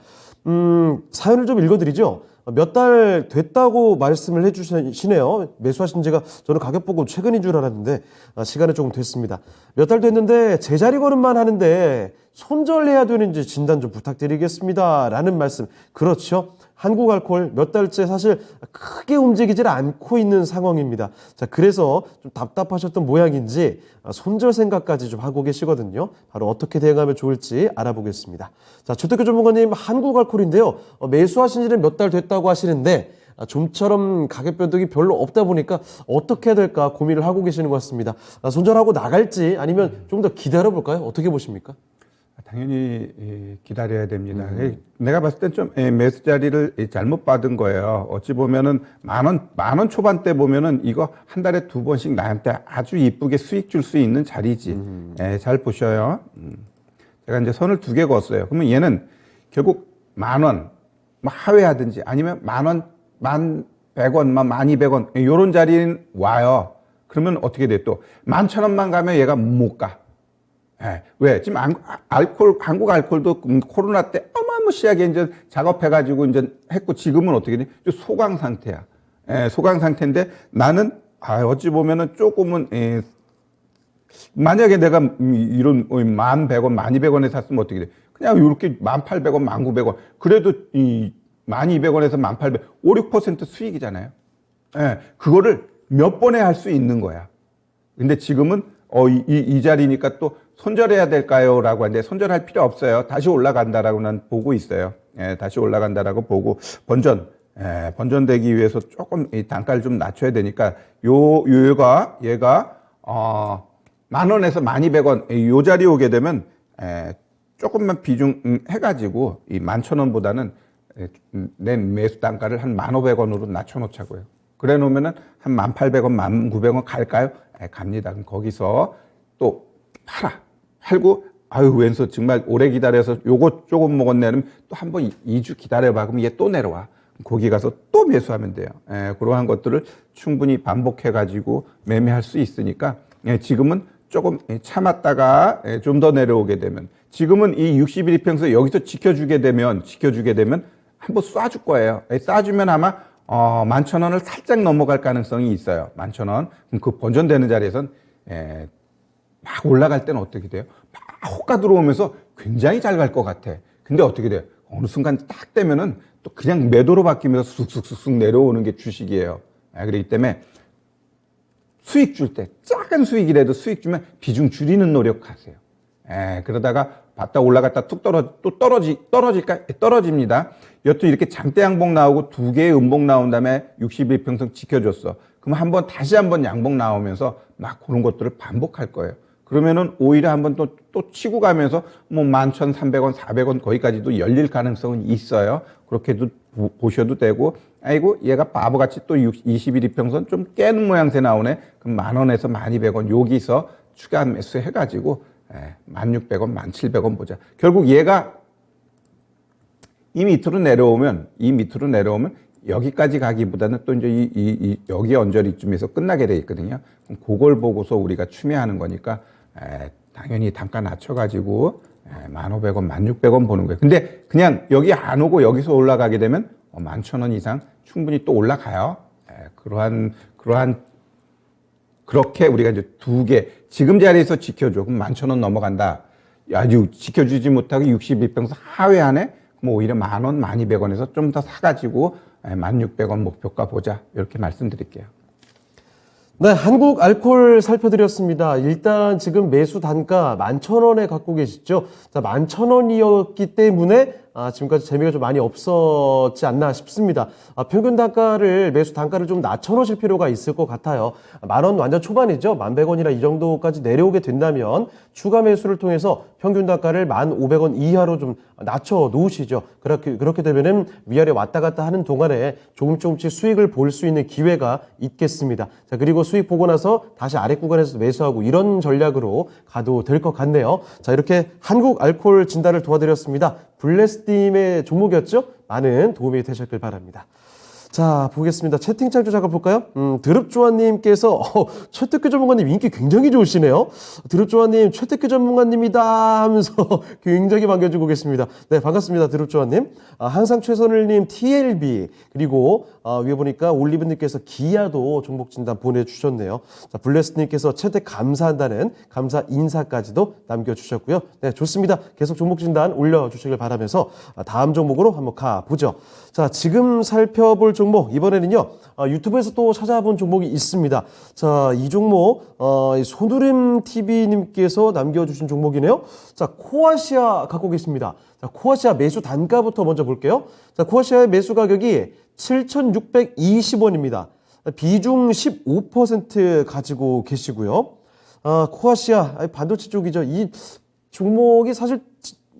사연을 좀 읽어드리죠. 몇 달 됐다고 말씀을 해주시네요. 매수하신 지가 저는 가격 보고 최근인 줄 알았는데 시간이 조금 됐습니다. 몇 달 됐는데 제자리 걸음만 하는데 손절해야 되는지 진단 좀 부탁드리겠습니다. 라는 말씀. 그렇죠. 한국 알코올 몇 달째 사실 크게 움직이질 않고 있는 상황입니다. 자, 그래서 좀 답답하셨던 모양인지 손절 생각까지 좀 하고 계시거든요. 바로 어떻게 대응하면 좋을지 알아보겠습니다. 자, 주택교 전문가님 한국 알코올인데요. 매수하신 지는 몇 달 됐다고 하시는데 좀처럼 가격 변동이 별로 없다 보니까 어떻게 해야 될까 고민을 하고 계시는 것 같습니다. 손절하고 나갈지 아니면 좀 더 기다려볼까요? 어떻게 보십니까? 당연히 기다려야 됩니다. 내가 봤을 땐 좀 매수 자리를 잘못 받은 거예요. 어찌 보면은 만 원 초반대 보면은 이거 한 달에 2번씩 나한테 아주 이쁘게 수익 줄 수 있는 자리지. 잘 보셔요. 제가 이제 선을 2개 그었어요. 그러면 얘는 결국 10,000원 뭐 하회하든지 아니면 10,000원, 1,100원, 1,200원 요런 자리는 와요. 그러면 어떻게 돼? 또 11,000원만 가면 얘가 못 가. 예. 왜? 지금 한국 알코올도 코로나 때 어마무시하게 이제 작업해가지고 이제 했고 지금은 어떻게 돼? 소강 상태야. 예, 소강 상태인데 나는 어찌 보면은 조금은 만약에 내가 이런 1,100원, 1,200원에 샀으면 어떻게 돼? 그냥 이렇게 1,800원, 1,900원. 그래도 이 1,200원에서 1,800원, 5, 6% 수익이잖아요. 예, 그거를 몇 번에 할 수 있는 거야. 근데 지금은 이 자리니까 또 손절해야 될까요? 라고 하는데 손절할 필요 없어요. 다시 올라간다라고 난 보고 있어요. 예, 다시 올라간다라고 보고 번전되기 위해서 조금 이 단가를 좀 낮춰야 되니까 얘가 10,000원에서 12,000원 요 자리 오게 되면 조금만 비중 해가지고 이 11,000원보다는 내 매수 단가를 한 1,500원으로 낮춰놓자고요. 그래 놓으면은 한 1,800원, 1,900원 갈까요? 갑니다. 그럼 거기서 또 팔고 왼손 정말 오래 기다려서 요거 조금 먹었네면 또 한 번 2주 기다려봐. 그럼 얘 또 내려와. 거기 가서 또 매수하면 돼요. 그러한 것들을 충분히 반복해가지고 매매할 수 있으니까 지금은 조금 참았다가 좀 더 내려오게 되면 지금은 이 60일 이평선 여기서 지켜주게 되면 한번 쏴줄 거예요. 쏴주면 아마 11,000원을 살짝 넘어갈 가능성이 있어요. 11,000원. 그럼 그 번전되는 자리에선 막 올라갈 때는 어떻게 돼요? 막 호가 들어오면서 굉장히 잘 갈 것 같아. 근데 어떻게 돼요? 어느 순간 딱 되면은 또 그냥 매도로 바뀌면서 쑥쑥쑥쑥 내려오는 게 주식이에요. 그렇기 때문에 수익 줄 때 작은 수익이라도 수익 주면 비중 줄이는 노력하세요. 그러다가 봤다 올라갔다 또 떨어질까? 떨어집니다. 여튼 이렇게 장대 양봉 나오고 2개의 음봉 나온 다음에 60일 평선 지켜줬어. 그럼 다시 한번 양봉 나오면서 막 그런 것들을 반복할 거예요. 그러면은 오히려 한번 또 치고 가면서 뭐 11,300원, 400원 거기까지도 열릴 가능성은 있어요. 그렇게도 보셔도 되고, 아이고, 얘가 바보같이 또 20일 이평선 좀 깨는 모양새 나오네. 그럼 10,000원에서 12,000원 여기서 추가 매수 해가지고 16,000원, 17,000원 보자. 결국 얘가 이 밑으로 내려오면 여기까지 가기보다는 또 이제 여기 언저리쯤에서 끝나게 돼 있거든요. 그럼 그걸 보고서 우리가 추매하는 거니까 당연히 단가 낮춰가지고 1,500원, 16,000원 보는 거예요. 근데 그냥 여기 안 오고 여기서 올라가게 되면 11,000원 이상 충분히 또 올라가요. 그렇게 우리가 이제 2개 지금 자리에서 지켜줘. 그럼 11,000원 넘어간다. 아주 지켜주지 못하고 61평선 하회 안에 뭐 오히려 10,000원, 12,000원에서 좀 더 사가지고 16,000원 목표가 보자. 이렇게 말씀드릴게요. 네, 한국 알콜 살펴드렸습니다. 일단 지금 매수 단가 11,000원에 갖고 계시죠. 자, 11,000원이었기 때문에 지금까지 재미가 좀 많이 없었지 않나 싶습니다. 평균 단가를, 매수 단가를 좀 낮춰놓으실 필요가 있을 것 같아요. 10,000원 완전 초반이죠. 11,100원이나 이 정도까지 내려오게 된다면 추가 매수를 통해서 평균 단가를 1,500원 이하로 좀 낮춰 놓으시죠. 그렇게 되면은 위아래 왔다 갔다 하는 동안에 조금씩 수익을 볼 수 있는 기회가 있겠습니다. 자, 그리고 수익 보고 나서 다시 아래 구간에서 매수하고 이런 전략으로 가도 될 것 같네요. 자, 이렇게 한국 알콜 진단을 도와드렸습니다. 블레스팀의 종목이었죠? 많은 도움이 되셨길 바랍니다. 자, 보겠습니다. 채팅창 좀 잠깐 볼까요? 드릅조아님께서 최특규 전문가님 인기 굉장히 좋으시네요. 드릅조아님 최특규 전문가님이다 하면서 굉장히 반겨주고 계십니다. 네, 반갑습니다. 드릅조아님. 항상 최선을님 TLB 그리고 위에 보니까 올리브님께서 기아도 종목 진단 보내주셨네요. 자, 블레스님께서 채택 감사한다는 감사 인사까지도 남겨주셨고요. 네, 좋습니다. 계속 종목 진단 올려주시길 바라면서 다음 종목으로 한번 가보죠. 자, 지금 살펴볼 종목 이번에는요 유튜브에서 또 찾아본 종목이 있습니다. 자, 이 종목 손우림 TV님께서 남겨주신 종목이네요. 자, 코아시아 갖고 계십니다. 자, 코아시아 매수 단가부터 먼저 볼게요. 자, 코아시아의 매수 가격이 7,620원입니다. 비중 15% 가지고 계시고요. 코아시아 반도체 쪽이죠. 이 종목이 사실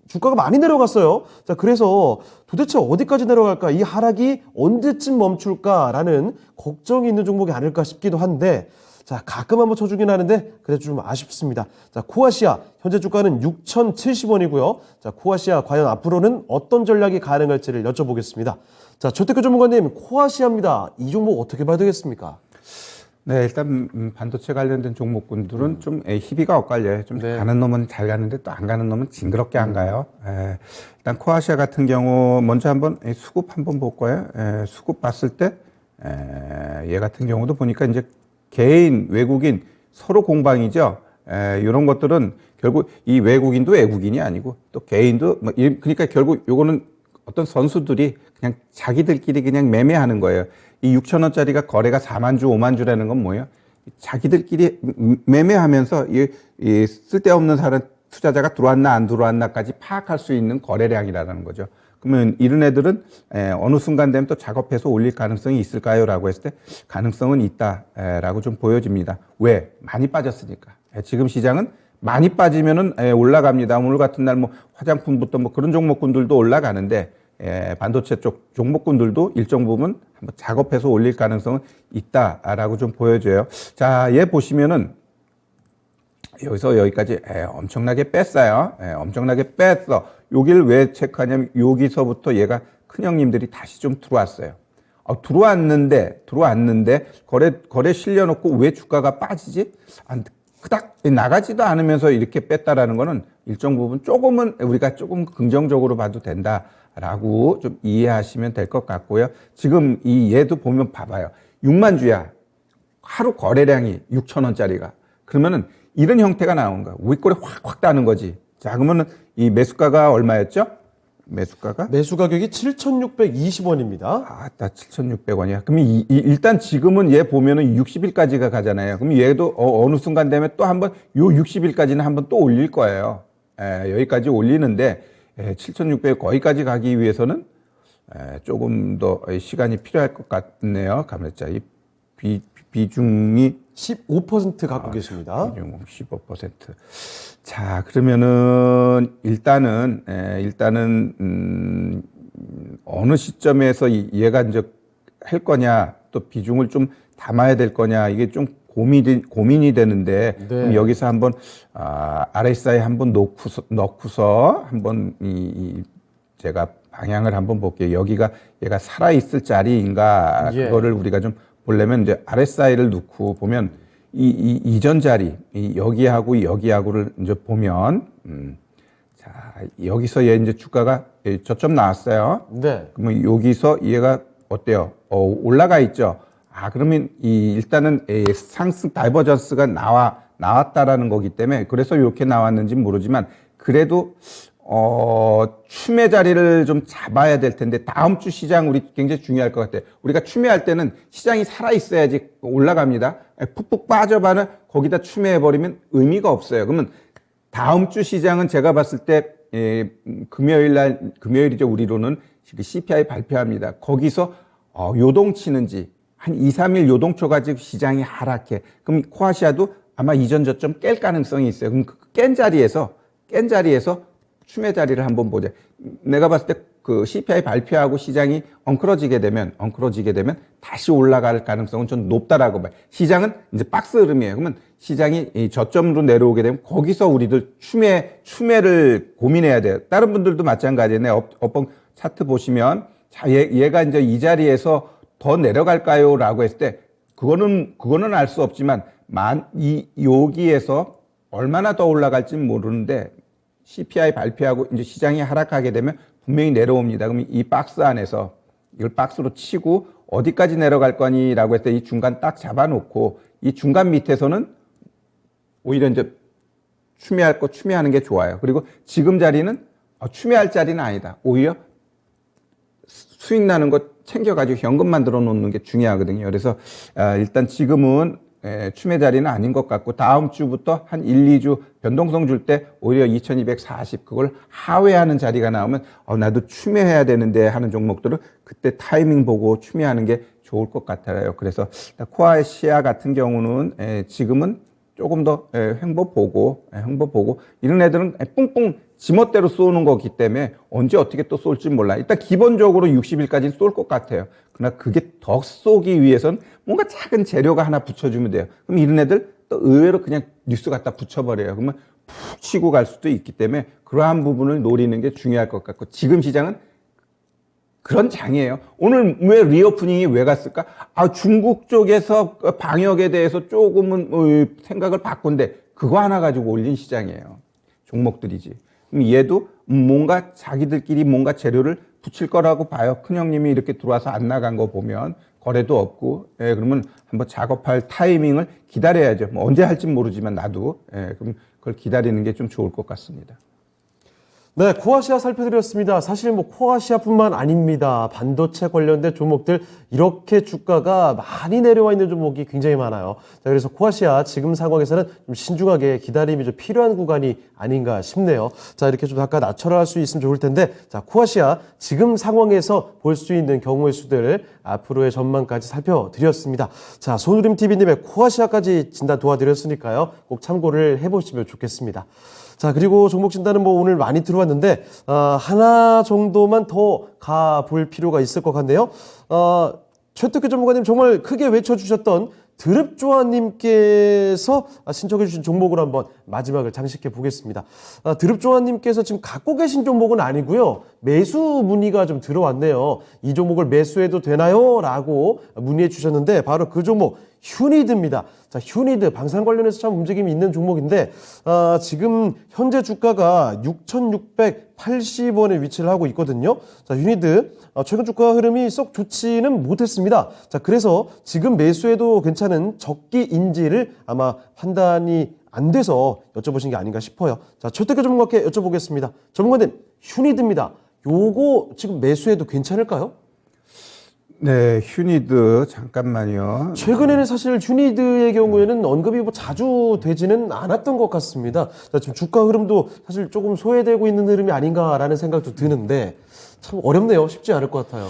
주가가 많이 내려갔어요. 자, 그래서 도대체 어디까지 내려갈까? 이 하락이 언제쯤 멈출까라는 걱정이 있는 종목이 아닐까 싶기도 한데, 자, 가끔 한번 쳐주긴 하는데, 그래도 좀 아쉽습니다. 자, 코아시아, 현재 주가는 6,070원이고요. 자, 코아시아 과연 앞으로는 어떤 전략이 가능할지를 여쭤보겠습니다. 자, 최특규 전문가님, 코아시아입니다. 이 종목 어떻게 봐야 되겠습니까? 네, 일단 반도체 관련된 종목군들은 좀 희비가 엇갈려요. 좀 네. 가는 놈은 잘 가는데 또 안 가는 놈은 징그럽게 안 가요. 일단 코아시아 같은 경우 먼저 한번 수급 한번 볼 거예요. 수급 봤을 때 얘 같은 경우도 보니까 이제 개인, 외국인 서로 공방이죠. 이런 것들은 결국 이 외국인도 외국인이 아니고 또 개인도 그러니까 결국 요거는 어떤 선수들이 그냥 자기들끼리 그냥 매매하는 거예요. 이 6,000원짜리가 거래가 4만 주, 5만 주라는 건 뭐예요? 자기들끼리 매매하면서 이 쓸데없는 사람 투자자가 들어왔나 안 들어왔나까지 파악할 수 있는 거래량이라는 거죠. 그러면 이런 애들은 어느 순간 되면 또 작업해서 올릴 가능성이 있을까요? 라고 했을 때 가능성은 있다라고 좀 보여집니다. 왜? 많이 빠졌으니까. 지금 시장은 많이 빠지면은 올라갑니다. 오늘 같은 날 뭐 화장품부터 뭐 그런 종목군들도 올라가는데 반도체 쪽 종목군들도 일정 부분 한번 작업해서 올릴 가능성은 있다라고 좀 보여져요. 자, 얘 보시면은 여기서 여기까지 엄청나게 뺐어요. 엄청나게 뺐어. 여기를 왜 체크하냐면 여기서부터 얘가 큰 형님들이 다시 좀 들어왔어요. 들어왔는데 거래 실려놓고 왜 주가가 빠지지? 그닥 나가지도 않으면서 이렇게 뺐다라는 거는 일정 부분 조금은 우리가 조금 긍정적으로 봐도 된다라고 좀 이해하시면 될 것 같고요. 지금 이 얘도 보면 봐봐요. 6만 주야. 하루 거래량이 6,000원짜리가. 그러면은 이런 형태가 나오는 거야. 윗골에 확 따는 거지. 자, 그러면은 이 매수가가 얼마였죠? 매수가가? 매수 가격이 7,620원입니다. 나 7,600원이야. 그럼 일단 지금은 얘 보면은 60일까지가 가잖아요. 그럼 얘도 어느 순간 되면 또 한번 요 60일까지는 한번 또 올릴 거예요. 여기까지 올리는데 7,600 거기까지 가기 위해서는 조금 더 시간이 필요할 것 같네요. 가만있자. 이 비중이 15% 갖고 계십니다. 비중 15%. 자, 그러면은 일단은 어느 시점에서 얘가 이제 할 거냐, 또 비중을 좀 담아야 될 거냐, 이게 좀 고민이 되는데, 네. 그럼 여기서 한번 RSI 한번 넣고서 한번 제가 방향을 한번 볼게요. 여기가 얘가 살아 있을 자리인가, 예. 그거를 우리가 좀 보려면 이제 RSI를 넣고 보면 이전 자리, 여기하고를 이제 보면, 자, 여기서 얘 이제 주가가 저점 나왔어요. 네. 그러면 여기서 얘가 어때요? 올라가 있죠? 그러면 일단은 상승 다이버전스가 나왔다라는 거기 때문에 그래서 이렇게 나왔는지 모르지만 그래도 추매 자리를 좀 잡아야 될 텐데 다음 주 시장 우리 굉장히 중요할 것 같아요. 우리가 추매할 때는 시장이 살아 있어야지 올라갑니다. 푹푹 빠져봐는 거기다 추매해버리면 의미가 없어요. 그러면 다음 주 시장은 제가 봤을 때 금요일이죠. 우리로는 CPI 발표합니다. 거기서 요동치는지 한 2, 3일 요동쳐 가지고 시장이 하락해. 그럼 코아시아도 아마 이전 저점 깰 가능성이 있어요. 그럼 깬 자리에서 추매 자리를 한번 보자. 내가 봤을 때 그 CPI 발표하고 시장이 엉클어지게 되면 다시 올라갈 가능성은 좀 높다라고 봐요. 시장은 이제 박스 흐름이에요. 그러면 시장이 이 저점으로 내려오게 되면 거기서 우리들 추매를 고민해야 돼요. 다른 분들도 마찬가지예요. 업봉 차트 보시면 자, 얘가 이제 이 자리에서 더 내려갈까요? 라고 했을 때 그거는 알 수 없지만 여기에서 얼마나 더 올라갈지는 모르는데 CPI 발표하고 이제 시장이 하락하게 되면 분명히 내려옵니다. 그러면 이 박스 안에서 이걸 박스로 치고 어디까지 내려갈 거니라고 했을 때 이 중간 딱 잡아놓고 이 중간 밑에서는 오히려 이제 추매하는 게 좋아요. 그리고 지금 자리는 추매할 자리는 아니다. 오히려 수익 나는 거 챙겨가지고 현금 만들어 놓는 게 중요하거든요. 그래서 일단 지금은 추매 자리는 아닌 것 같고 다음 주부터 한 1, 2주 변동성 줄 때 오히려 2240 그걸 하회하는 자리가 나오면 나도 추매해야 되는데 하는 종목들은 그때 타이밍 보고 추매하는 게 좋을 것 같아요. 그래서 코아시아 같은 경우는 지금은 조금 더 횡보 보고 이런 애들은 뿡뿡 지멋대로 쏘는 거기 때문에 언제 어떻게 또 쏠지 몰라. 일단 기본적으로 60일까지는 쏠 것 같아요. 그러나 그게 더 쏘기 위해서는 뭔가 작은 재료가 하나 붙여주면 돼요. 그럼 이런 애들 또 의외로 그냥 뉴스 갖다 붙여버려요. 그러면 푹 치고 갈 수도 있기 때문에 그러한 부분을 노리는 게 중요할 것 같고 지금 시장은 그런 장이에요. 오늘 왜 리오프닝이 왜 갔을까? 아, 중국 쪽에서 방역에 대해서 조금은 생각을 바꾼데 그거 하나 가지고 올린 시장이에요. 종목들이지. 그럼 얘도 뭔가 자기들끼리 뭔가 재료를 붙일 거라고 봐요. 큰형님이 이렇게 들어와서 안 나간 거 보면 거래도 없고, 예, 그러면 한번 작업할 타이밍을 기다려야죠. 뭐 언제 할진 모르지만 나도, 예, 그럼 그걸 기다리는 게 좀 좋을 것 같습니다. 네, 코아시아 살펴드렸습니다. 사실 뭐 코아시아뿐만 아닙니다. 반도체 관련된 종목들 이렇게 주가가 많이 내려와 있는 종목이 굉장히 많아요. 자, 그래서 코아시아 지금 상황에서는 좀 신중하게 기다림이 좀 필요한 구간이 아닌가 싶네요. 자, 이렇게 좀 아까 낮춰할 수 있으면 좋을 텐데, 자, 코아시아 지금 상황에서 볼 수 있는 경우의 수들 앞으로의 전망까지 살펴드렸습니다. 자, 손우림TV님의 코아시아까지 진단 도와드렸으니까요. 꼭 참고를 해보시면 좋겠습니다. 자, 그리고 종목 진단은 뭐 오늘 많이 들어왔는데, 하나 정도만 더 가볼 필요가 있을 것 같네요. 최특규 전문가님 정말 크게 외쳐주셨던 드릅조아님께서 신청해주신 종목으로 한번 마지막을 장식해 보겠습니다. 드릅조아님께서 지금 갖고 계신 종목은 아니고요. 매수 문의가 좀 들어왔네요. 이 종목을 매수해도 되나요? 라고 문의해 주셨는데 바로 그 종목 휴니드입니다. 자, 휴니드 방산 관련해서 참 움직임이 있는 종목인데 지금 현재 주가가 6,680원에 위치를 하고 있거든요. 자, 휴니드 최근 주가 흐름이 썩 좋지는 못했습니다. 자, 그래서 지금 매수해도 괜찮은 적기인지를 아마 판단이 안 돼서 여쭤보신 게 아닌가 싶어요. 자, 최특규 전문가께 여쭤보겠습니다. 전문가님, 휴니드입니다. 요거 지금 매수해도 괜찮을까요? 네, 휴니드 잠깐만요. 최근에는 사실 휴니드의 경우에는 언급이 뭐 자주 되지는 않았던 것 같습니다. 자, 지금 주가 흐름도 사실 조금 소외되고 있는 흐름이 아닌가라는 생각도 드는데 참 어렵네요. 쉽지 않을 것 같아요.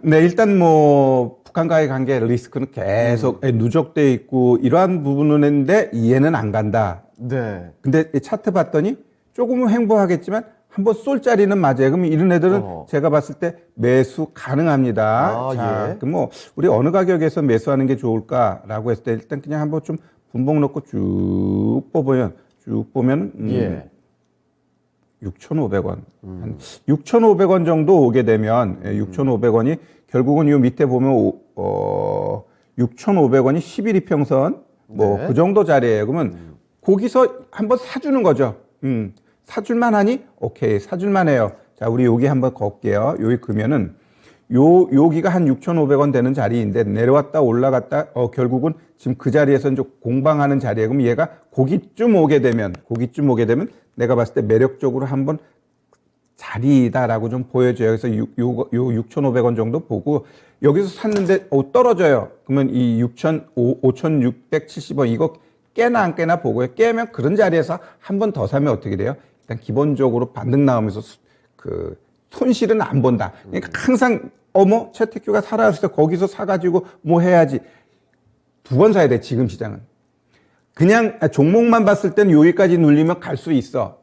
네, 일단 뭐 북한과의 관계 리스크는 계속 누적돼 있고 이러한 부분인데 이해는 안 간다. 네. 근데 이 차트 봤더니 조금은 횡보하겠지만 한번 쏠 자리는 맞아요. 그럼 이런 애들은 제가 봤을 때 매수 가능합니다. 자, 예. 그럼 뭐 우리 어느 가격에서 매수하는 게 좋을까라고 했을 때 일단 그냥 한번 좀 분봉 넣고 쭉 보면 예. 6,500원. 한 6,500원 정도 오게 되면 6,500원이 결국은 이 밑에 보면 6,500원이 11이평선 뭐 네. 그 정도 자리예요. 그러면 거기서 한번 사주는 거죠. 사줄만 하니? 오케이, 사줄만 해요. 자, 우리 여기 한번 걷게요. 여기 그러면은 여기가 한 6,500원 되는 자리인데 내려왔다 올라갔다 결국은 지금 그 자리에서 이제 공방하는 자리에 그럼 얘가 거기쯤 오게 되면 내가 봤을 때 매력적으로 한번 자리다라고 좀 보여줘요. 그래서 요 6,500원 정도 보고 여기서 샀는데 떨어져요. 그러면 이 5,670원 이거 깨나 안 깨나 보고요. 깨면 그런 자리에서 한 번 더 사면 어떻게 돼요? 일단 기본적으로 반등 나오면서 그 손실은 안 본다. 그러니까 항상 최특규가 살아왔을 때 거기서 사가지고 뭐 해야지. 두 번 사야 돼, 지금 시장은. 그냥 종목만 봤을 때는 여기까지 눌리면 갈 수 있어.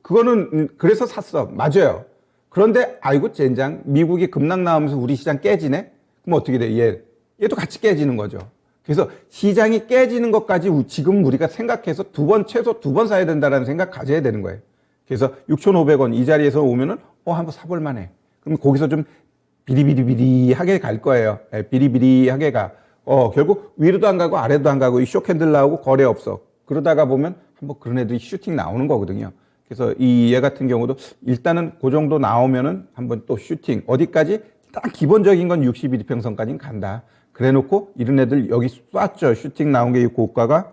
그거는 그래서 샀어. 맞아요. 그런데 아이고 젠장 미국이 급락 나오면서 우리 시장 깨지네? 그럼 어떻게 돼? 얘도 같이 깨지는 거죠. 그래서 시장이 깨지는 것까지 지금 우리가 생각해서 최소 두 번 사야 된다는 생각 가져야 되는 거예요. 그래서 6,500원 이 자리에서 오면은 한번 사볼 만해. 그럼 거기서 좀 비리비리하게 갈 거예요. 비리비리하게 가. 결국 위로도 안 가고 아래도 안 가고 이 쇼캔들 나오고 거래 없어. 그러다가 보면 한번 그런 애들이 슈팅 나오는 거거든요. 그래서 얘 같은 경우도 일단은 그 정도 나오면은 한번 또 슈팅. 어디까지? 딱 기본적인 건 61평선까지는 간다. 그래 놓고 이런 애들 여기 쐈죠. 슈팅 나온 게 이 고가가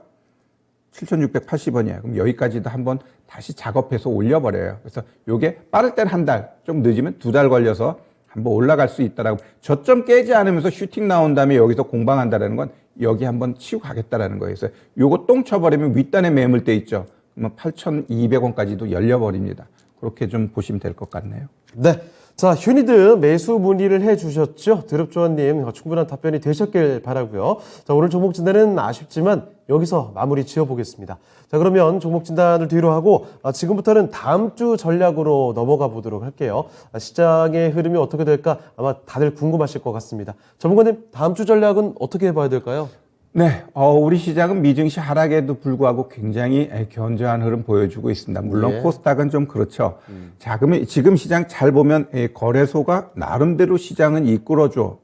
7,680원이에요. 그럼 여기까지도 한번 다시 작업해서 올려버려요. 그래서 요게 빠를 땐 한 달, 좀 늦으면 2달 걸려서 한번 올라갈 수 있다라고. 저점 깨지 않으면서 슈팅 나온 다음에 여기서 공방한다라는 건 여기 한번 치고 가겠다라는 거예요. 그래서 요거 똥 쳐버리면 윗단에 매물대 있죠. 그러면 8,200원까지도 열려버립니다. 그렇게 좀 보시면 될 것 같네요. 네. 자, 휴니드 매수 문의를 해주셨죠? 드럽조아님 충분한 답변이 되셨길 바라고요. 자, 오늘 종목 진단은 아쉽지만 여기서 마무리 지어보겠습니다. 자, 그러면 종목 진단을 뒤로 하고 지금부터는 다음 주 전략으로 넘어가 보도록 할게요. 시장의 흐름이 어떻게 될까 아마 다들 궁금하실 것 같습니다. 전문가님, 다음 주 전략은 어떻게 봐야 될까요? 네, 우리 시장은 미증시 하락에도 불구하고 굉장히 견조한 흐름 보여주고 있습니다. 물론 예. 코스닥은 좀 그렇죠. 자, 그러면 지금 시장 잘 보면 거래소가 나름대로 시장은 이끌어줘.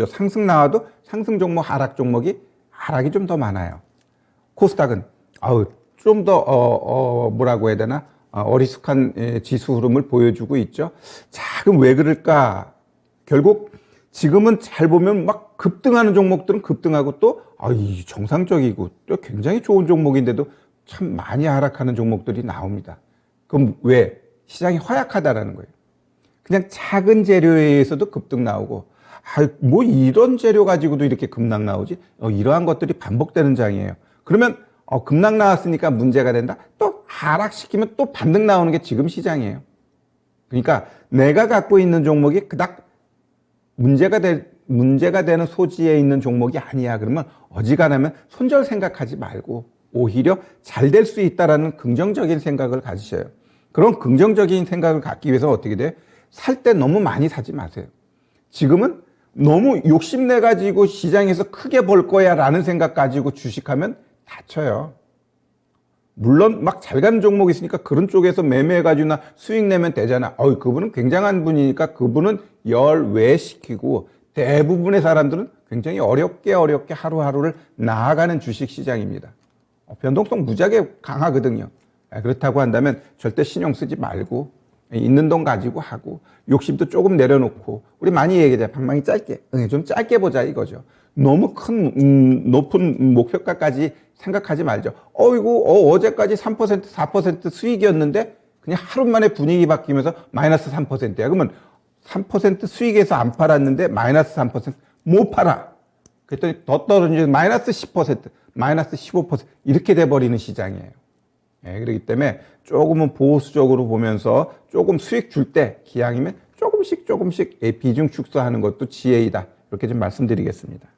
상승 나와도 상승 종목, 하락 종목이 하락이 좀 더 많아요. 코스닥은 좀 더 뭐라고 해야 되나 어리숙한 지수 흐름을 보여주고 있죠. 자, 그럼 왜 그럴까? 결국 지금은 잘 보면 막 급등하는 종목들은 급등하고 또 정상적이고 또 굉장히 좋은 종목인데도 참 많이 하락하는 종목들이 나옵니다. 그럼 왜? 시장이 허약하다라는 거예요. 그냥 작은 재료에 의해서도 급등 나오고 뭐 이런 재료 가지고도 이렇게 급락 나오지? 이러한 것들이 반복되는 장이에요. 그러면 급락 나왔으니까 문제가 된다? 또 하락시키면 또 반등 나오는 게 지금 시장이에요. 그러니까 내가 갖고 있는 종목이 그닥 문제가 되는 소지에 있는 종목이 아니야. 그러면 어지간하면 손절 생각하지 말고 오히려 잘 될 수 있다라는 긍정적인 생각을 가지셔요. 그런 긍정적인 생각을 갖기 위해서 어떻게 돼요? 살 때 너무 많이 사지 마세요. 지금은 너무 욕심내가지고 시장에서 크게 벌 거야 라는 생각 가지고 주식하면 다쳐요. 물론 막 잘 가는 종목이 있으니까 그런 쪽에서 매매해가지고나 수익 내면 되잖아. 그분은 굉장한 분이니까 그분은 열외시키고 대부분의 사람들은 굉장히 어렵게 하루하루를 나아가는 주식 시장입니다. 변동성 무지하게 강하거든요. 그렇다고 한다면 절대 신용 쓰지 말고 있는 돈 가지고 하고 욕심도 조금 내려놓고 우리 많이 얘기하잖아요. 방망이 짧게. 좀 짧게 보자 이거죠. 너무 큰 높은 목표가까지 생각하지 말죠. 어제까지 3% 4% 수익이었는데 그냥 하루 만에 분위기 바뀌면서 마이너스 3%야. 그러면 3% 수익에서 안 팔았는데 마이너스 3% 못 팔아. 그랬더니 더 떨어지면 마이너스 10%, 마이너스 15% 이렇게 돼버리는 시장이에요. 그렇기 때문에 조금은 보수적으로 보면서 조금 수익 줄 때 기왕이면 조금씩 비중 축소하는 것도 지혜이다. 이렇게 좀 말씀드리겠습니다.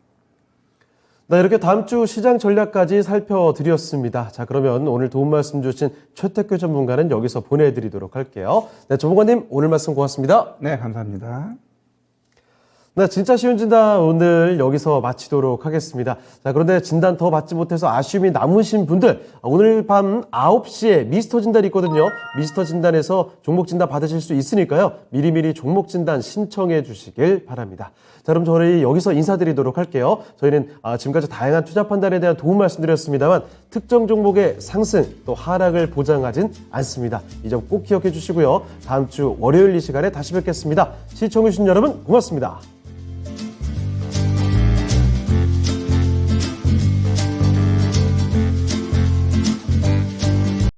네, 이렇게 다음 주 시장 전략까지 살펴드렸습니다. 자, 그러면 오늘 도움 말씀 주신 최태규 전문가는 여기서 보내드리도록 할게요. 네, 전문가님 오늘 말씀 고맙습니다. 네, 감사합니다. 네, 진짜 쉬운 진단 오늘 여기서 마치도록 하겠습니다. 자, 그런데 진단 더 받지 못해서 아쉬움이 남으신 분들, 오늘 밤 9시에 미스터 진단이 있거든요. 미스터 진단에서 종목 진단 받으실 수 있으니까요. 미리미리 종목 진단 신청해 주시길 바랍니다. 자, 그럼 저희 여기서 인사드리도록 할게요. 저희는 지금까지 다양한 투자 판단에 대한 도움 말씀드렸습니다만 특정 종목의 상승 또 하락을 보장하진 않습니다. 이 점 꼭 기억해 주시고요. 다음 주 월요일 이 시간에 다시 뵙겠습니다. 시청해 주신 여러분 고맙습니다.